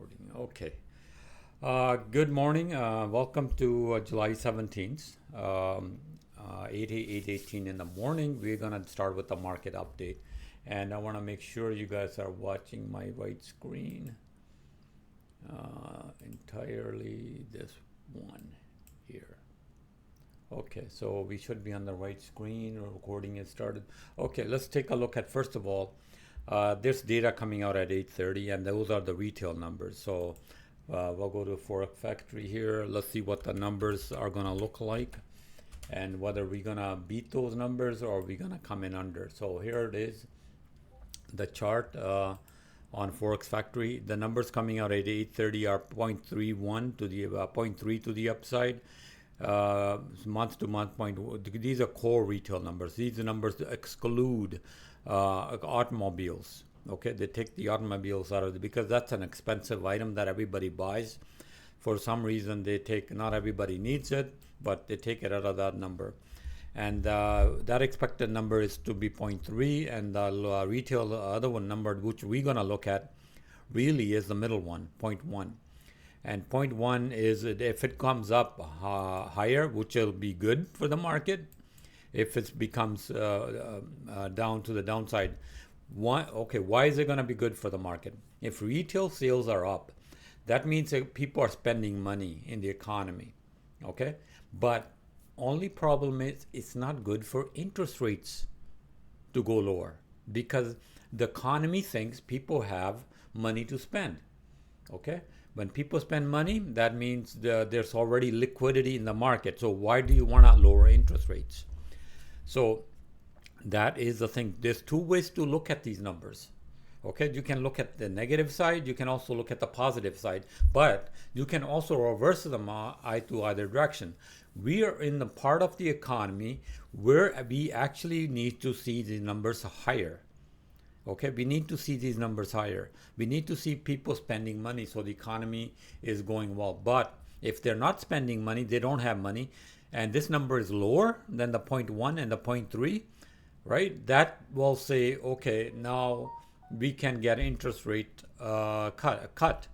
Recording. Okay. Good morning. Welcome to July 17th, 8:18 in the morning. We're going to start with the market update. And I want to make sure you guys are watching my right screen entirely. This one here. Okay, so we should be on the right screen. Recording is started. Okay, let's take a look at, first of all, there's data coming out at 8:30, and those are the retail numbers. So we'll go to Forex Factory here. Let's see what the numbers are going to look like and whether we're going to beat those numbers or we're going to come in under. So here it is, the chart on Forex Factory. The numbers coming out at 8:30 are 0.31 to the 0.3 to the upside. Month to month these are core retail numbers. These numbers exclude automobiles. Okay, they take the automobiles out of it because that's an expensive item that everybody buys. For some reason, they take, not everybody needs it, but they take it out of that number. And that expected number is to be 0.3, and the retail other one number, which we're going to look at, really is the middle one, 0.1. And 0.1 is, if it comes up higher, which will be good for the market. If it becomes down to the downside, why is it going to be good for the market? If retail sales are up, that means that people are spending money in the economy. Okay, but only problem is it's not good for interest rates to go lower because the economy thinks people have money to spend. Okay, when people spend money, that means there's already liquidity in the market. So why do you want to lower interest rates? So that is the thing. There's two ways to look at these numbers. Okay, you can look at the negative side, you can also look at the positive side, but you can also reverse them to either direction. We are in the part of the economy where we actually need to see the numbers higher. Okay, we need to see these numbers higher. We need to see people spending money so the economy is going well. But if they're not spending money, they don't have money, and this number is lower than the 0.1 and the 0.3, right? That will say, okay, now we can get interest rate cut.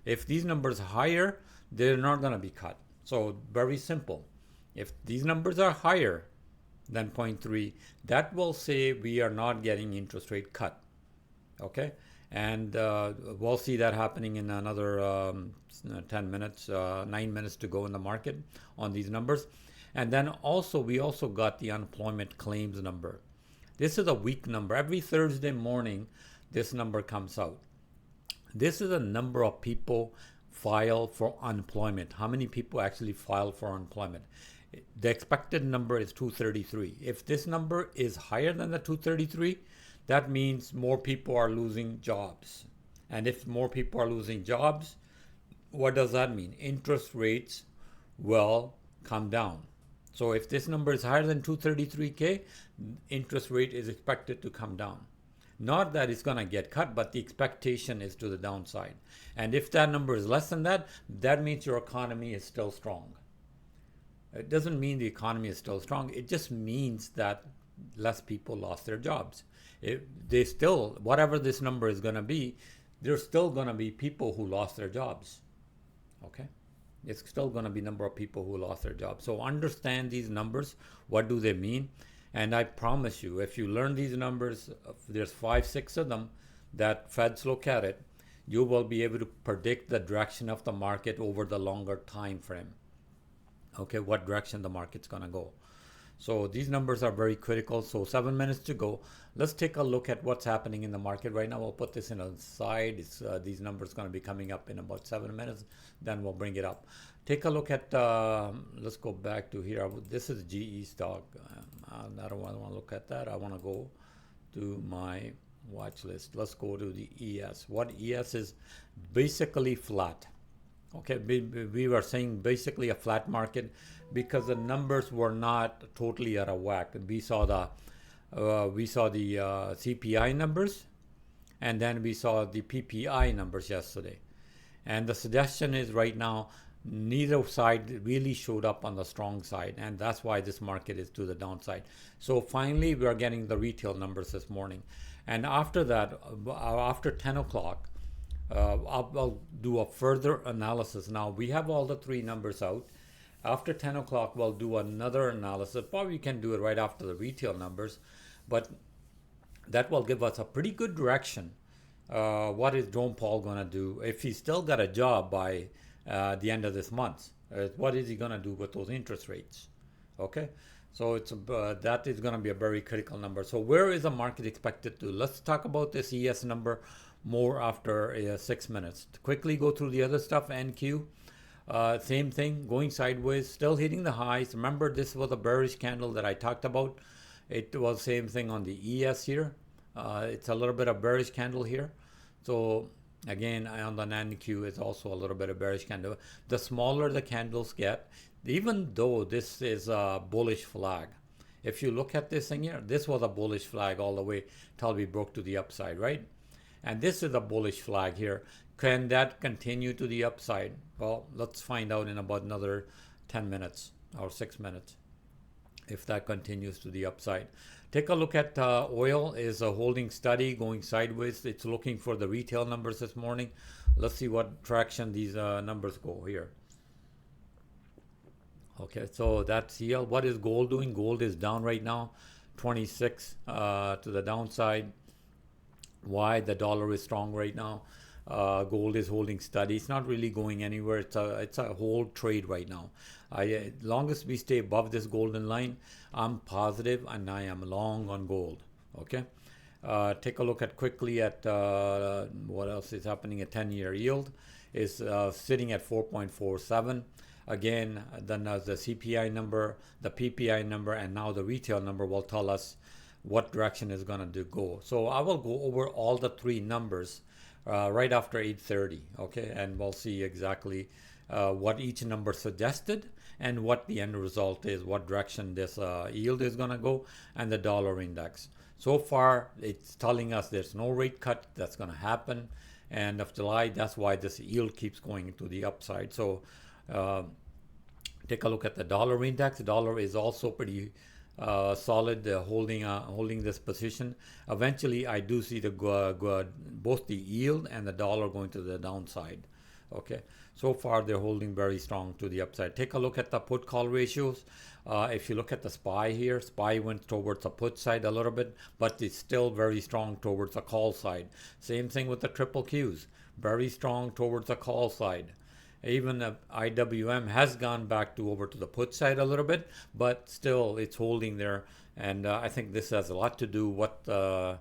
If these numbers are higher, they're not going to be cut. So very simple. If these numbers are higher than 0.3, that will say we are not getting interest rate cut. Okay, and we'll see that happening in another 10 minutes, 9 minutes to go in the market on these numbers. And then also, we also got the unemployment claims number. This is a weak number. Every Thursday morning, this number comes out. This is a number of people file for unemployment. How many people actually file for unemployment? The expected number is 233. If this number is higher than the 233, that means more people are losing jobs. And if more people are losing jobs, what does that mean? Interest rates will come down. So if this number is higher than 233K, interest rate is expected to come down. Not that it's going to get cut, but the expectation is to the downside. And if that number is less than that, that means your economy is still strong. It doesn't mean the economy is still strong. It just means that less people lost their jobs. They still, whatever this number is going to be, there's still going to be people who lost their jobs. Okay? It's still going to be number of people who lost their jobs. So understand these numbers. What do they mean? And I promise you, if you learn these numbers, there's 5, 6 of them that Feds look at it, you will be able to predict the direction of the market over the longer time frame. Okay, what direction the market's going to go. So these numbers are very critical. So 7 minutes to go. Let's take a look at what's happening in the market right now. We'll put this in a side. These numbers going to be coming up in about 7 minutes. Then we'll bring it up. Take a look at, let's go back to here. This is GE stock. I don't want to look at that. I want to go to my watch list. Let's go to the ES. What ES is basically flat. Okay, we were saying basically a flat market because the numbers were not totally out of whack. We saw the CPI numbers, and then we saw the PPI numbers yesterday. And the suggestion is right now, neither side really showed up on the strong side, and that's why this market is to the downside. So finally, we are getting the retail numbers this morning. And after that, after 10 o'clock, I'll do a further analysis. Now we have all the three numbers out. After 10 o'clock, we'll do another analysis. Probably can do it right after the retail numbers, but that will give us a pretty good direction. What is Jerome Powell going to do if he's still got a job by the end of this month? What is he going to do with those interest rates? Okay, so that is going to be a very critical number. So where is the market expected to? Let's talk about this ES number more after 6 minutes. To quickly go through the other stuff. NQ, same thing, going sideways, still hitting the highs. Remember, this was a bearish candle that I talked about. It was same thing on the ES here. It's a little bit of bearish candle here. So again, on the NQ, it's also a little bit of bearish candle. The smaller the candles get, even though this is a bullish flag, if you look at this thing here, this was a bullish flag all the way till we broke to the upside, right? And this is a bullish flag here. Can that continue to the upside? Well, let's find out in about another 10 minutes or 6 minutes if that continues to the upside. Take a look at oil is holding steady, going sideways. It's looking for the retail numbers this morning. Let's see what traction these numbers go here. Okay, so that's EL. What is gold doing? Gold is down right now, 26 to the downside. Why? The dollar is strong right now. Gold is holding steady. It's not really going anywhere. It's a hold trade right now. Long as we stay above this golden line, I'm positive and I am long on gold. Okay. Take a look at quickly at what else is happening. A 10-year yield is sitting at 4.47. Again, then the CPI number, the PPI number, and now the retail number will tell us what direction is going to go. So I will go over all the three numbers right after 8:30, okay, and we'll see exactly what each number suggested and what the end result is, what direction this yield is going to go, and the dollar index. So far, it's telling us there's no rate cut that's going to happen end of July. That's why this yield keeps going to the upside. So take a look at the dollar index. The dollar is also pretty solid, holding this position. Eventually, I do see both the yield and the dollar going to the downside. Okay, so far they're holding very strong to the upside. Take a look at the put call ratios. If you look at the SPY here, SPY went towards the put side a little bit, but it's still very strong towards the call side. Same thing with the triple Qs, very strong towards the call side. Even the IWM has gone back over to the put side a little bit, but still it's holding there. And I think this has a lot to do with the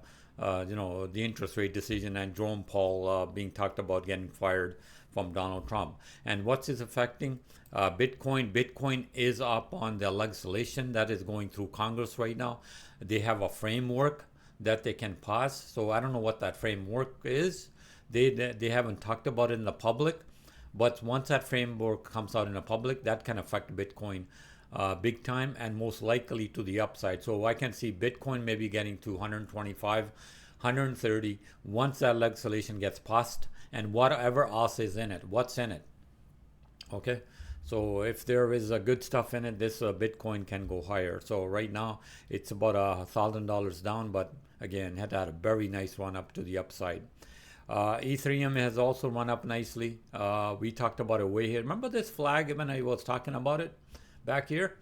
interest rate decision and Jerome Powell being talked about getting fired from Donald Trump. And what's this affecting? Bitcoin. Bitcoin is up on the legislation that is going through Congress right now. They have a framework that they can pass. So I don't know what that framework is. They haven't talked about it in the public. But once that framework comes out in the public, that can affect Bitcoin big time and most likely to the upside. So I can see Bitcoin maybe getting to 125, 130 once that legislation gets passed, and whatever else is in it, what's in it. Okay, so if there is a good stuff in it, this Bitcoin can go higher. So right now it's about $1,000 down, but again, had a very nice run up to the upside. Ethereum has also run up nicely. We talked about it way here. Remember this flag when I was talking about it back here?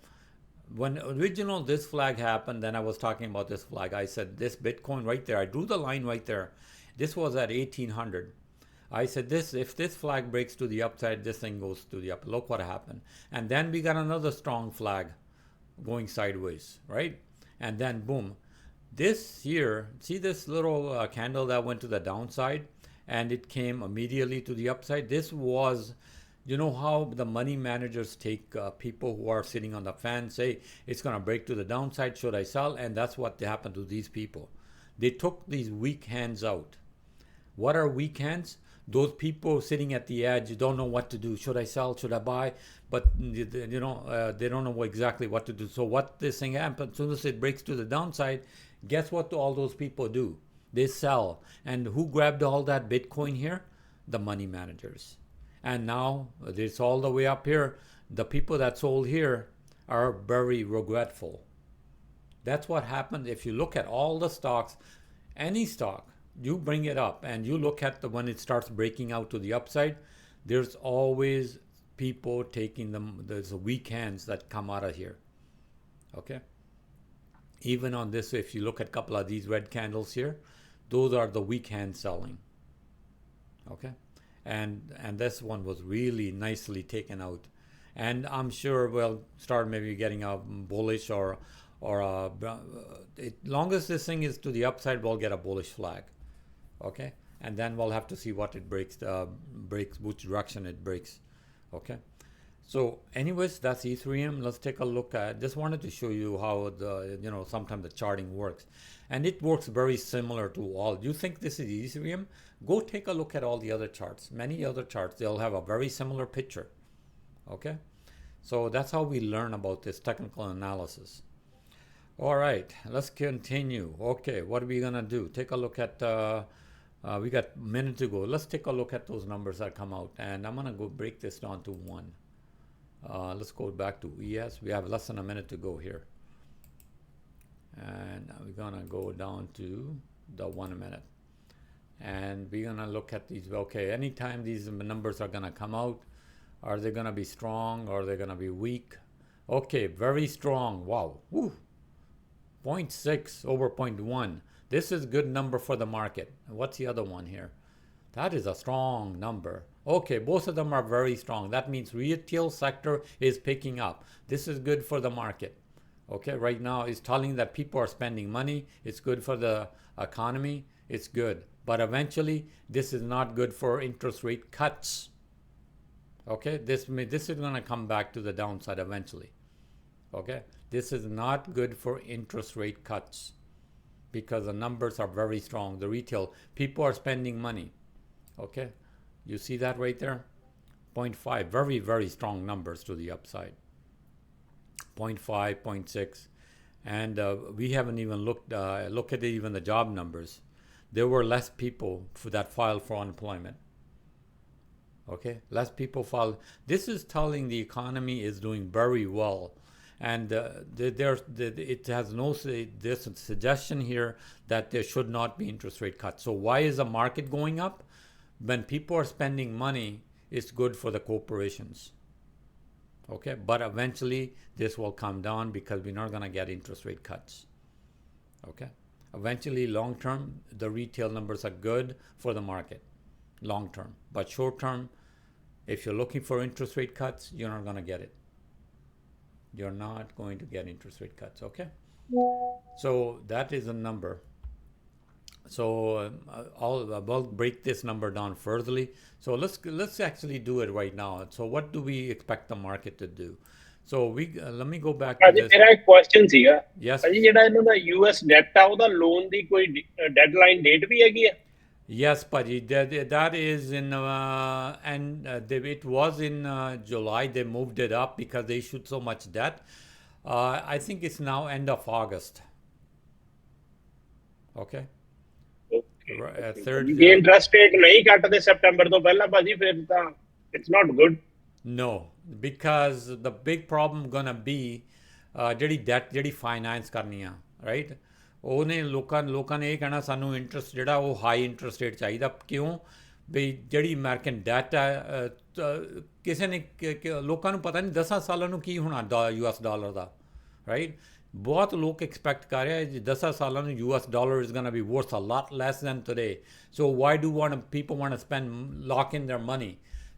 When original this flag happened, then I was talking about this flag. I said this Bitcoin right there. I drew the line right there. This was at 1800. I said this, if this flag breaks to the upside, this thing goes to the up. Look what happened. And then we got another strong flag going sideways, right? And then boom. This here, see this little candle that went to the downside and it came immediately to the upside? This was, you know how the money managers take people who are sitting on the fence, say it's going to break to the downside, should I sell? And that's what happened to these people. They took these weak hands out. What are weak hands? Those people sitting at the edge don't know what to do. Should I sell? Should I buy? But they don't know exactly what to do. So what this thing happens, as soon as it breaks to the downside, guess what all those people do? They sell. And who grabbed all that Bitcoin here? The money managers. And now it's all the way up here. The people that sold here are very regretful. That's what happened. If you look at all the stocks, any stock, you bring it up and you look at when it starts breaking out to the upside, there's always people taking them. There's weak hands that come out of here. Okay. Even on this, if you look at a couple of these red candles here, those are the weak hand selling. Okay. And this one was really nicely taken out. And I'm sure we'll start maybe getting a bullish or long as this thing is to the upside, we'll get a bullish flag. Okay. And then we'll have to see what it breaks, which direction it breaks. Okay. So anyways, that's Ethereum. Let's take a look at, just wanted to show you how sometimes the charting works. And it works very similar to all. You think this is Ethereum? Go take a look at all the other charts. Many other charts, they'll have a very similar picture. Okay. So that's how we learn about this technical analysis. All right, let's continue. Okay, what are we gonna do? Take a look at, we got a minute to go. Let's take a look at those numbers that come out. And I'm gonna go break this down to one. Let's go back to ES. We have less than a minute to go here. And we're gonna go down to the 1 minute. And we're gonna look at these. Okay, anytime these numbers are gonna come out, are they gonna be strong or are they gonna be weak? Okay, very strong. Wow. Woo. 0.6 over 0.1. This is a good number for the market. What's the other one here? That is a strong number. Okay, both of them are very strong. That means retail sector is picking up. This is good for the market. Okay, right now it's telling that people are spending money. It's good for the economy. It's good. But eventually, this is not good for interest rate cuts. Okay, this is going to come back to the downside eventually. Okay, this is not good for interest rate cuts because the numbers are very strong. The retail, people are spending money. Okay, you see that right there? 0.5, very, very strong numbers to the upside. 0.5, 0.6. And we haven't even look at even the job numbers. There were less people that filed for unemployment. Okay, less people filed. This is telling the economy is doing very well. And it has there's a suggestion here that there should not be interest rate cuts. So why is the market going up? When people are spending money, it's good for the corporations. Okay, but eventually this will come down because we're not going to get interest rate cuts. Okay, eventually long term, the retail numbers are good for the market, long term. But short term, if you're looking for interest rate cuts, you're not going to get it. You're not going to get interest rate cuts, okay? So that is a number. So I'll break this number down furtherly. So let's actually do it right now. So what do we expect the market to do? So let me go back to this. मेरा एक question ਸੀਗਾ Yes. ਭਾਜੀ ਜਿਹੜਾ ਇਹਨਾਂ ਦਾ US debt ਆ ਉਹਦਾ loan ਦੀ ਕੋਈ deadline date ਵੀ ਹੈਗੀ ਆ? Yes, Paji, that is in, it was in July. They moved it up because they issued so much debt. I think it's now end of August. Okay. Third. The interest rate नहीं काटते September ਤੋਂ ਪਹਿਲਾਂ ਭਾਜੀ ਫਿਰ ਤਾਂ it's not good. No, because the big problem gonna be ਜਿਹੜੀ debt ਜਿਹੜੀ finance ਕਰਨੀ ਆ, right? ਉਹਨੇ ਲੋਕਾਂ ਨੇ ਇਹ ਕਹਿਣਾ ਸਾਨੂੰ ਇੰਟਰਸਟ ਜਿਹੜਾ ਉਹ ਹਾਈ ਇੰਟਰਸਟ ਰੇਟ ਚਾਹੀਦਾ ਕਿਉਂ ਵੀ ਜਿਹੜੀ ਅਮਰੀਕਨ ਡੈਟ ਹੈ ਕਿਸੇ ਨੇ ਲੋਕਾਂ ਨੂੰ ਪਤਾ ਨਹੀਂ 10 ਸਾਲਾਂ ਨੂੰ ਕੀ ਹੋਣਾ US ਡਾਲਰ ਦਾ ਰਾਈਟ ਬਹੁਤ ਲੋਕ ਐਕਸਪੈਕਟ ਕਰ ਰਹੇ 10 ਸਾਲਾਂ ਨੂੰ US dollar is gonna be worth a lot less than today so why do people want to spend lock in their money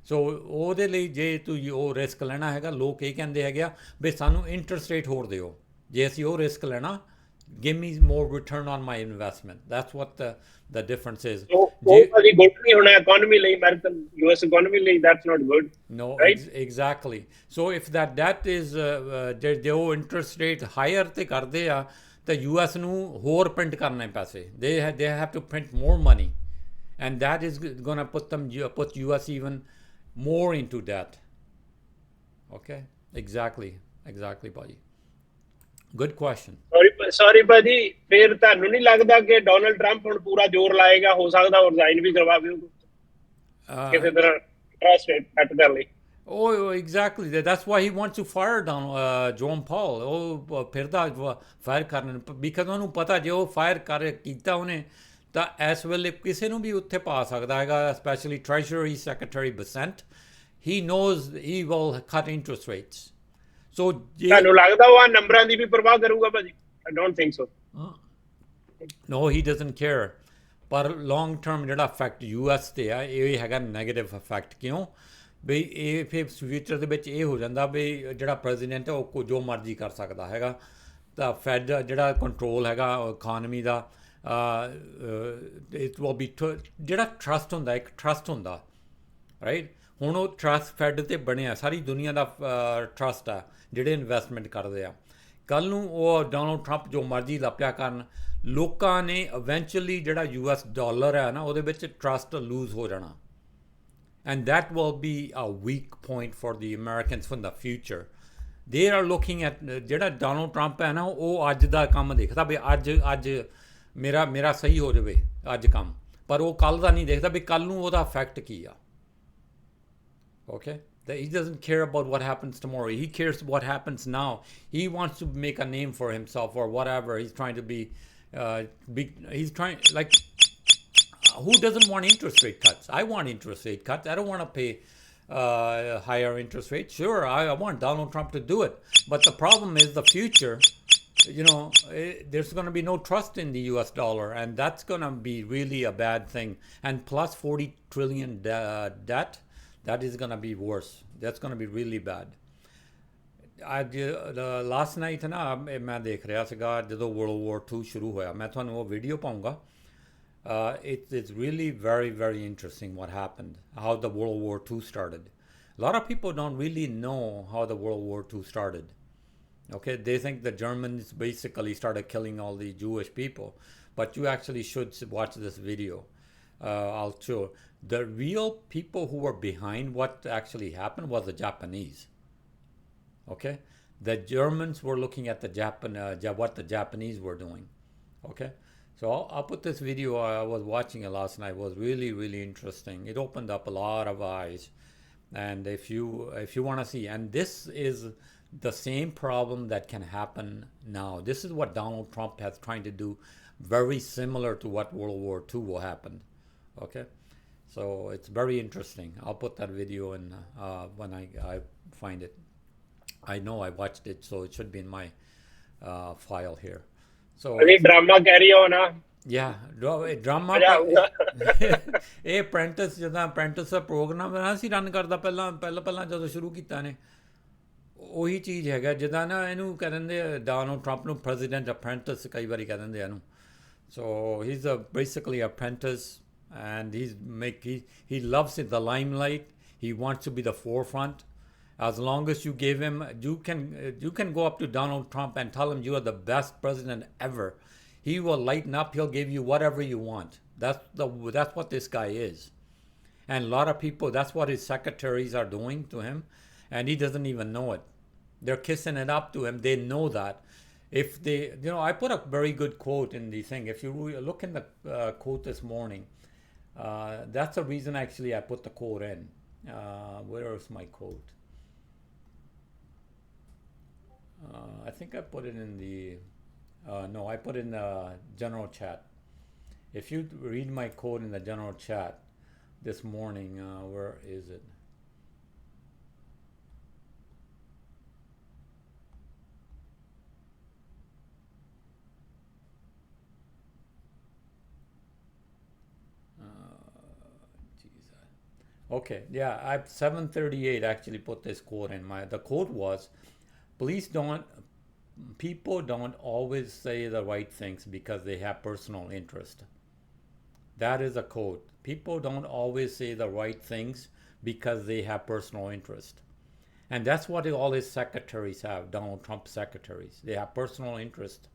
so ਉਹਦੇ ਲਈ ਜੇ ਤੁਸੀਂ ਉਹ ਰਿਸਕ ਲੈਣਾ ਹੈਗਾ ਲੋਕ ਇਹ ਕਹਿੰਦੇ ਹੈਗੇ ਆ ਵੀ ਸਾਨੂੰ ਇੰਟਰਸਟ ਰੇਟ ਹੋਰ ਦਿਓ ਜੇ ਅਸੀਂ ਉਹ ਰਿਸਕ ਲੈਣਾ give me more return on my investment. That's what the difference is. So, good economy American US economy that's not good. No, right? Exactly. So if that is the interest rate higher te karde a the US nu ਹੋਰ print karne paise. They have to print more money, and that is going to put US even more into debt. Okay, exactly, Paji. Good question. Sorry ਭਾਜੀ ਫਿਰ ਤੁਹਾਨੂੰ ਨਹੀਂ ਲੱਗਦਾ ਕਿ Donald Trump ਹੁਣ ਪੂਰਾ ਜ਼ੋਰ ਲਾਏਗਾ ਹੋ ਸਕਦਾ ਉਹ ਰਿਜ਼ਾਈਨ ਵੀ ਕਰਵਾਵੇ ਕਿਸੇ ਤਰ੍ਹਾਂ ਇੰਟਰਸਟ ਰੇਟ ਕੱਟ ਕਰ ਲਈ Oh, exactly. That's why he wants to fire down Jerome Powell. ਉਹ ਫਿਰਦਾ ਫਾਇਰ ਕਰਨ because ਉਹਨੂੰ ਪਤਾ ਜੇ ਉਹ ਫਾਇਰ ਕੀਤਾ ਉਹਨੇ ਤਾਂ ਇਸ ਵੇਲੇ ਕਿਸੇ ਨੂੰ ਵੀ ਉੱਥੇ ਪਾ ਸਕਦਾ ਹੈਗਾ, specially treasury secretary Bessent. He knows he will cut interest rates. So ਤੁਹਾਨੂੰ ਲੱਗਦਾ ਉਹ ਨੰਬਰਾਂ ਦੀ ਵੀ ਪਰਵਾਹ ਕਰੂਗਾ ਭਾਜੀ? I don't think so. no, he doesn't care. ਪਰ ਲੌਂਗ ਟਰਮ ਜਿਹੜਾ ਇਫੈਕਟ US ਤੇ ਆ ਇਹ ਹੈਗਾ ਨੈਗੇਟਿਵ ਇਫੈਕਟ। ਕਿਉਂ ਵੀ ਇਹ ਫਿਰ ਫਿਊਚਰ ਦੇ ਵਿੱਚ ਇਹ ਹੋ ਜਾਂਦਾ ਵੀ ਜਿਹੜਾ ਪ੍ਰੈਜ਼ੀਡੈਂਟ ਹੈ ਉਹ ਜੋ ਮਰਜ਼ੀ ਕਰ ਸਕਦਾ ਹੈਗਾ। ਤਾਂ ਫੈਡ ਜਿਹੜਾ ਕੰਟਰੋਲ ਹੈਗਾ economy the it will be ਜਿਹੜਾ ਟਰਸਟ ਹੁੰਦਾ, ਇੱਕ ਟਰਸਟ ਹੁੰਦਾ ਰਾਈਟ। ਹੁਣ ਉਹ ਟਰਸਟ ਫੈਡ ਤੇ ਬਣਿਆ, ਸਾਰੀ ਦੁਨੀਆ ਦਾ ਟਰਸਟ ਆ ਜਿਹੜੇ ਇਨਵੈਸਟਮੈਂਟ ਕਰਦੇ ਆ। ਕੱਲ੍ਹ ਨੂੰ ਉਹ ਡੋਨਲਡ ਟਰੰਪ ਜੋ ਮਰਜ਼ੀ ਲੱਭਿਆ ਕਰਨ, ਲੋਕਾਂ ਨੇ ਇਵੈਂਚੁਅਲੀ ਜਿਹੜਾ US ਡਾਲਰ ਹੈ ਨਾ ਉਹਦੇ ਵਿੱਚ ਟਰਸਟ ਲੂਜ਼ ਹੋ ਜਾਣਾ। And that will be a weak point for the Americans in the future. They are looking at ਜਿਹੜਾ ਡੋਨਲਡ ਟਰੰਪ ਹੈ ਨਾ ਉਹ ਅੱਜ ਦਾ ਕੰਮ ਦੇਖਦਾ ਵੀ ਅੱਜ ਮੇਰਾ ਸਹੀ ਹੋ ਜਾਵੇ ਅੱਜ ਕੰਮ, ਪਰ ਉਹ ਕੱਲ੍ਹ ਦਾ ਨਹੀਂ ਦੇਖਦਾ ਵੀ ਕੱਲ੍ਹ ਨੂੰ ਉਹਦਾ ਇਫੈਕਟ ਕੀ ਆ। Okay? That he doesn't care about what happens tomorrow. He cares what happens now. He wants to make a name for himself or whatever. He's trying to be he's trying, like, who doesn't want interest rate cuts? I want interest rate cuts. I don't want to pay higher interest rates. Sure, I want Donald Trump to do it. But the problem is the future. There's going to be no trust in the US dollar, and that's going to be really a bad thing. And plus 40 trillion debt. That is going to be worse. That's going to be really bad. Last night ਨਾ ਮੈਂ ਦੇਖ ਰਿਹਾ ਸੀਗਾ ਜਦੋਂ World War II ਸ਼ੁਰੂ ਹੋਇਆ, ਮੈਂ ਤੁਹਾਨੂੰ ਉਹ video ਪਾਉਂਗਾ। It's really very, very interesting what happened, how the World War II started. A lot of people don't really know how the World War II started. Okay, they think the Germans basically started killing all the Jewish people, but you actually should watch this video. I'll show. The real people who were behind what actually happened was the Japanese. Okay, the Germans were looking at what the Japanese were doing. Okay, so I'll put this video. I was watching it last night. It was really, really interesting. It opened up a lot of eyes. And if you want to see, and this is the same problem that can happen now. This is what Donald Trump has trying to do, very similar to what World War II will happen. Okay, so it's very interesting. I'll put that video in when I find it. I know I watched it, so it should be in my file here. So drama carry on. Yeah, drama. ਇਹ apprentice ਜਿੱਦਾਂ apprentice ਦਾ programme ਨਾ ਸੀ run ਕਰਦਾ ਪਹਿਲਾਂ ਜਦੋਂ ਸ਼ੁਰੂ ਕੀਤਾ ਨੇ, ਉਹੀ ਚੀਜ਼ ਹੈਗਾ। ਜਿੱਦਾਂ ਨਾ ਇਹਨੂੰ ਕਹਿ ਦਿੰਦੇ ਡੋਨਲਡ ਟਰੰਪ ਨੂੰ ਪ੍ਰੈਜ਼ੀਡੈਂਟ ਅਪ੍ਰੈਂਟਿਸ ਕਈ ਵਾਰੀ ਕਹਿ ਦਿੰਦੇ ਇਹਨੂੰ। So he's basically apprentice. And he loves it, the limelight. He wants to be the forefront. As long as you give him, you can go up to Donald Trump and tell him you are the best president ever. He will lighten up. He'll give you whatever you want. That's what this guy is. And a lot of people, that's what his secretaries are doing to him, and he doesn't even know it. They're kissing it up to him. They know that. If they, I put a very good quote in the thing. If you look in the quote this morning. That's the reason actually I put the quote in. Where is my quote? I think I put it in the no, I put it in the general chat. If you read my quote in the general chat this morning, where is it? Okay, yeah, I 738 actually put this quote in the quote was, people don't always say the right things because they have personal interest. That is a quote. People don't always say the right things because they have personal interest. And that's what all his secretaries have, Donald Trump's secretaries. They have personal interest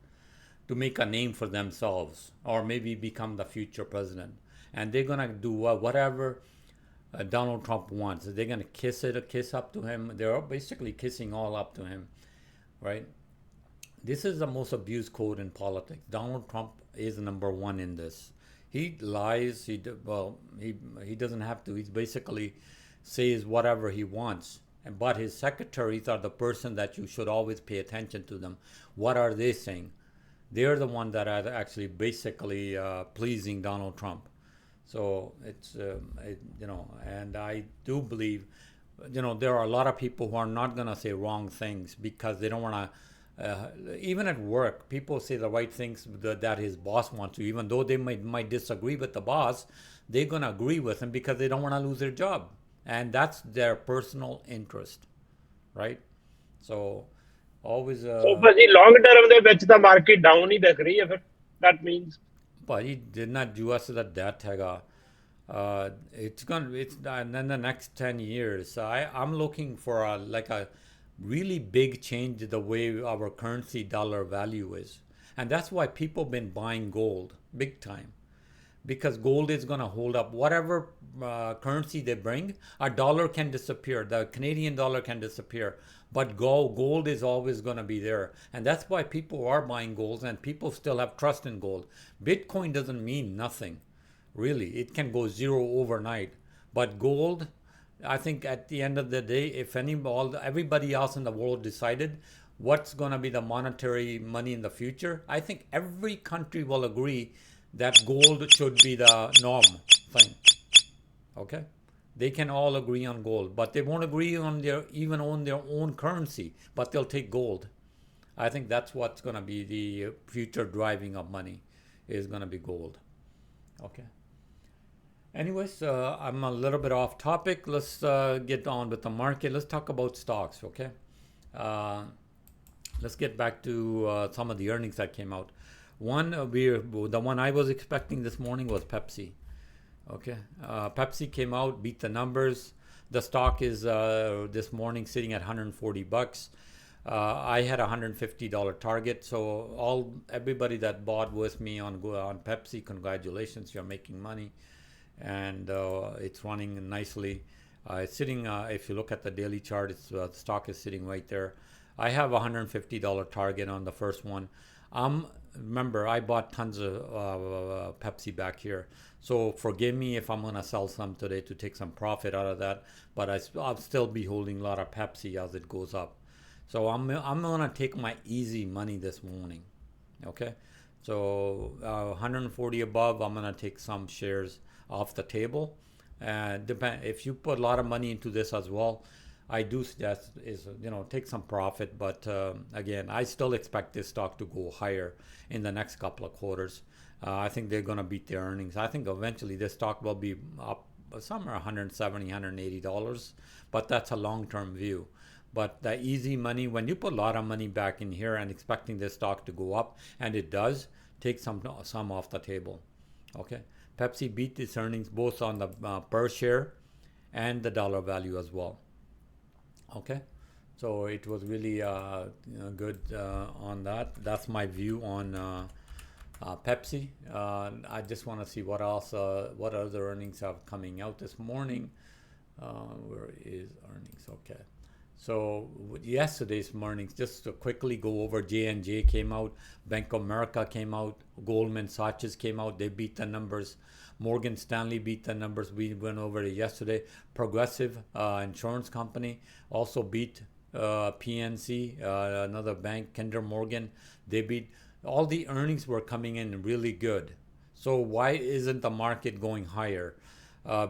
to make a name for themselves or maybe become the future president. And they're going to do whatever Donald Trump wants. They're going to kiss up to him. They're basically kissing all up to him, right? This is the most abused quote in politics. Donald Trump is number one in this. He lies. He doesn't have to. He basically says whatever he wants. But his secretaries are the person that you should always pay attention to them. What are they saying? They're the one that are actually basically pleasing Donald Trump. So and I do believe, there are a lot of people who are not going to say wrong things because they don't want to. Even at work, people say the right things that his boss wants to, even though they might disagree with the boss, they're going to agree with him because they don't want to lose their job. And that's their personal interest, right? So always, ਸੋ ਭਾਜੀ long term ਦੇ ਵਿੱਚ ਤਾਂ market down ਹੀ ਦਿਖ ਰਹੀ ਹੈ ਫਿਰ that means but he did not US the debt ਹੈਗਾ. It's and then the next 10 years. I'm looking for a really big change in the way our currency dollar value is. And that's why people been buying gold big time. Because gold is going to hold up whatever currency they bring. A dollar can disappear, the Canadian dollar can disappear, but gold is always going to be there, and that's why people are buying gold and people still have trust in gold. Bitcoin doesn't mean nothing, really. It can go zero overnight, but gold, I think at the end of the day, if everybody else in the world decided what's going to be the monetary money in the future, I think every country will agree that gold should be the norm thing. Okay? They can all agree on gold, but they won't agree on even on their own currency, but they'll take gold. I think that's what's going to be the future driving of money, is going to be gold. Okay. Anyways, I'm a little bit off topic. Let's get on with the market. Let's talk about stocks, okay? Let's get back to some of the earnings that came out. The one I was expecting this morning was Pepsi. Okay, Pepsi came out, beat the numbers. The stock is this morning sitting at $140. I had a $150 target, so everybody that bought with me on Pepsi, congratulations, you're making money, and it's running nicely. It's sitting. If you look at the daily chart, the stock is sitting right there. I have a $150 target on the first one. Remember, I bought tons of Pepsi back here. So forgive me if I'm going to sell some today to take some profit out of that. But I'll still be holding a lot of Pepsi as it goes up. So I'm going to take my easy money this morning. Okay? So 140 above, I'm going to take some shares off the table. If you put a lot of money into this as well, I do suggest take some profit, but again, I still expect this stock to go higher in the next couple of quarters. I think they're going to beat their earnings. I think eventually this stock will be up somewhere $170, $180, but that's a long-term view. But the easy money, when you put a lot of money back in here and expecting this stock to go up, and it does, take some off the table. Okay, Pepsi beat its earnings both on the per share and the dollar value as well. Okay, so it was really good on that. That's my view on Pepsi. I just want to see what else, what other earnings are coming out this morning. Where is earnings? Okay, so yesterday's earnings, just to quickly go over, J&J came out, Bank of America came out, Goldman Sachs came out. They beat the numbers. Morgan Stanley beat the numbers. We went over it yesterday. Progressive Insurance Company also beat PNC, another bank, Kinder Morgan. They beat. All the earnings were coming in really good. So why isn't the market going higher?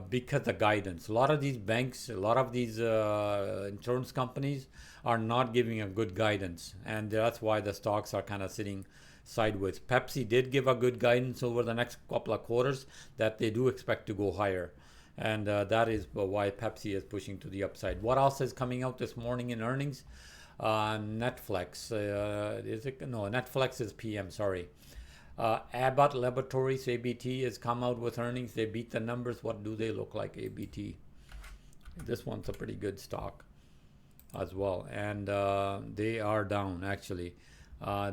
Because the guidance. A lot of these banks, a lot of these insurance companies are not giving a good guidance. And that's why the stocks are kind of sitting sideways. Pepsi did give a good guidance over the next couple of quarters that they do expect to go higher, and that is why Pepsi is pushing to the upside. What else is coming out this morning in earnings? Netflix. Netflix is PM. Sorry. Abbott Laboratories, ABT, has come out with earnings. They beat the numbers. What do they look like, ABT? This one's a pretty good stock as well, and they are down actually.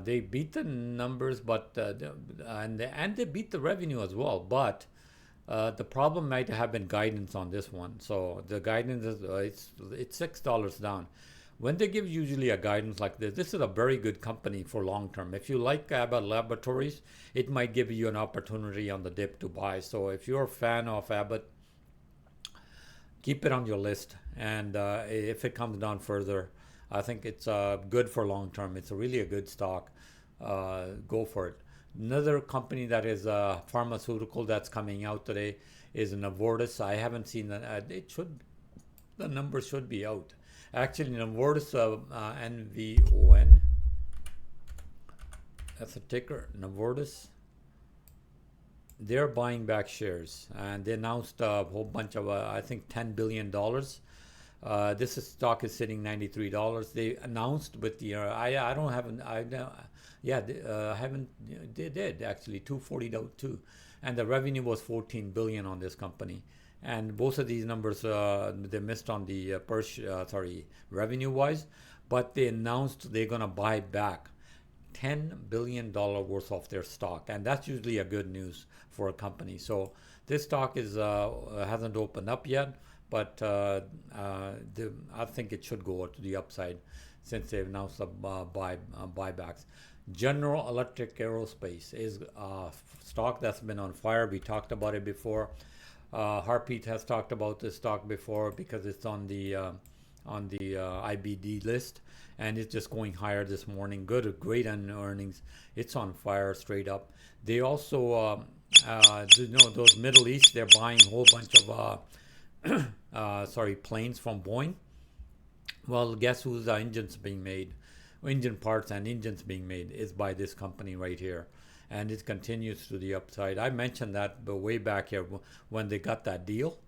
They beat the numbers, but and they beat the revenue as well. But the problem might have been guidance on this one. So the guidance is it's $6 down. When they give usually a guidance like this is a very good company for long term. If you like Abbott Laboratories, it might give you an opportunity on the dip to buy. So if you're a fan of Abbott, keep it on your list. And if it comes down further, I think it's good for long term. It's really a good stock. go for it. Another company that is pharmaceutical that's coming out today is Novartis. I haven't seen that. The numbers should be out. Actually, Novartis, NVON, that's a ticker, Novartis. They're buying back shares, and they announced a whole bunch of, I think, $10 billion. Stock is sitting $93. They announced with the, I don't have, yeah, they haven't, they did actually, 242, and the revenue was 14 billion on this company. And both of these numbers, they missed on the revenue wise, but they announced they're going to buy back $10 billion worth of their stock, and that's usually a good news for a company. So this stock is hasn't opened up yet, but I think it should go to the upside since they've announced the buybacks. General Electric Aerospace is a stock that's been on fire. We talked about it before. Harpreet has talked about this stock before because it's on the IBD list, and it's just going higher this morning. Great on earnings. It's on fire straight up. They also, those Middle East, they're buying a whole bunch of planes from Boeing. Well, guess whose engines being made? Engine parts and engines being made is by this company right here. And it continues to the upside. I mentioned that way back here when they got that deal.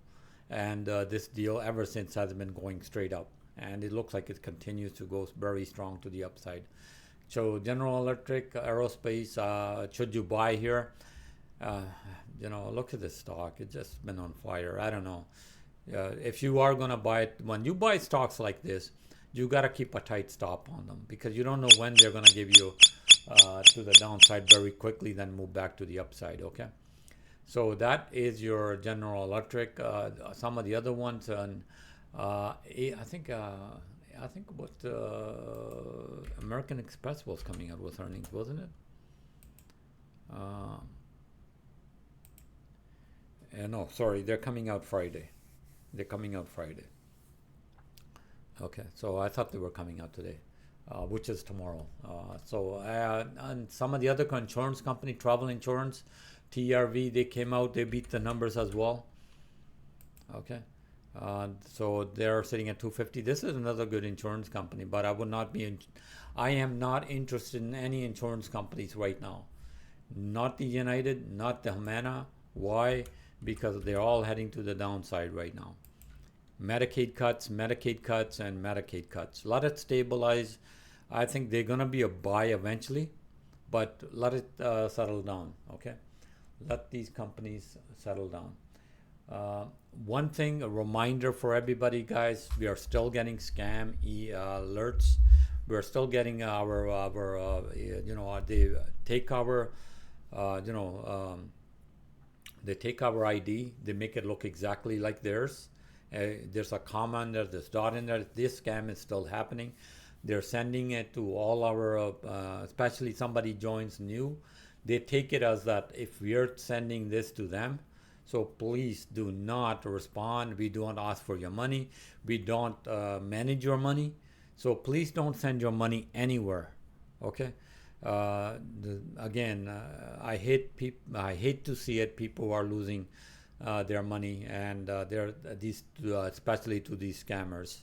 And this deal ever since has been going straight up. And it looks like it continues to go very strong to the upside. So General Electric, Aerospace, should you buy here? Look at this stock. It's just been on fire. I don't know. If you are going to buy it, when you buy stocks like this, you got to keep a tight stop on them because you don't know when they're going to give you to the downside very quickly, then move back to the upside. Okay. So that is your General Electric. Some of the other ones, and I think what American Express was coming out with earnings, wasn't it? No, sorry, they're coming out Friday. Okay, so I thought they were coming out today, which is tomorrow. And some of the other insurance company, travel insurance, TRV, they came out, they beat the numbers as well. Okay, so they're sitting at 250. This is another good insurance company, but I am not interested in any insurance companies right now. Not the United, not the Humana. Why? Because they're all heading to the downside right now. Medicaid cuts, and Medicaid cuts. Let it stabilize. I think they're going to be a buy eventually, but let it settle down, okay? Let these companies settle down. One thing, a reminder for everybody, guys, we are still getting scam alerts. We're still getting they take our ID, they make it look exactly like theirs. There's a comma in there, there's dot in there. This scam is still happening. They're sending it to all our, especially somebody joins new. They take it as that if we're sending this to them, so please do not respond. We don't ask for your money. We don't manage your money. So please don't send your money anywhere. Okay. I hate to see it. People are losing their money, and especially to these scammers.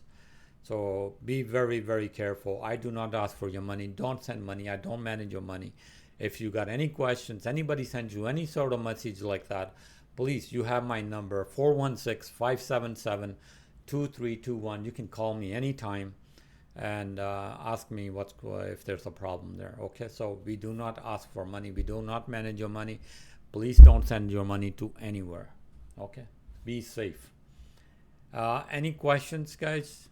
So be very, very careful. I do not ask for your money. Don't send money. I don't manage your money. If you got any questions, anybody sends you any sort of message like that, please, you have my number, 416-577-2321. You can call me anytime and ask me if there's a problem there. Okay, so we do not ask for money. We do not manage your money. Please don't send your money to anywhere. Okay, be safe. Any questions, guys?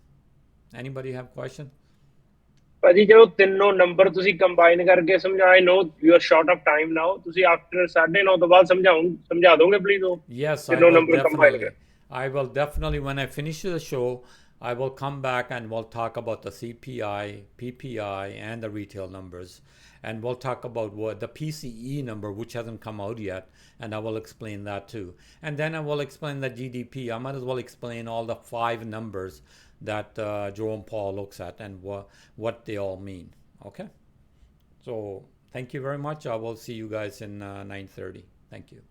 Anybody have questions? ਭਾਜੀ ਜਦੋਂ ਤਿੰਨੋਂ number ਤੁਸੀਂ combine ਕਰਕੇ I know you are short of time now. ਤੁਸੀਂ after 9:30 ਤੋਂ ਬਾਅਦ ਸਮਝਾ ਦੋਗੇ please ਉਹ Yes, ਤਿੰਨੋਂ ਨੰਬਰ ਕੰਬਾਈਨ ਕਰਕੇ. I will definitely, when I finish the show, I will come back and we'll talk about the CPI, PPI, and the retail numbers. And we'll talk about what the PCE number, which hasn't come out yet, and I will explain that too. And then I will explain the GDP. I might as well explain all the 5 numbers that Jerome Powell looks at and what they all mean. Okay? So Thank you very much. I will see you guys in 9:30. Thank you.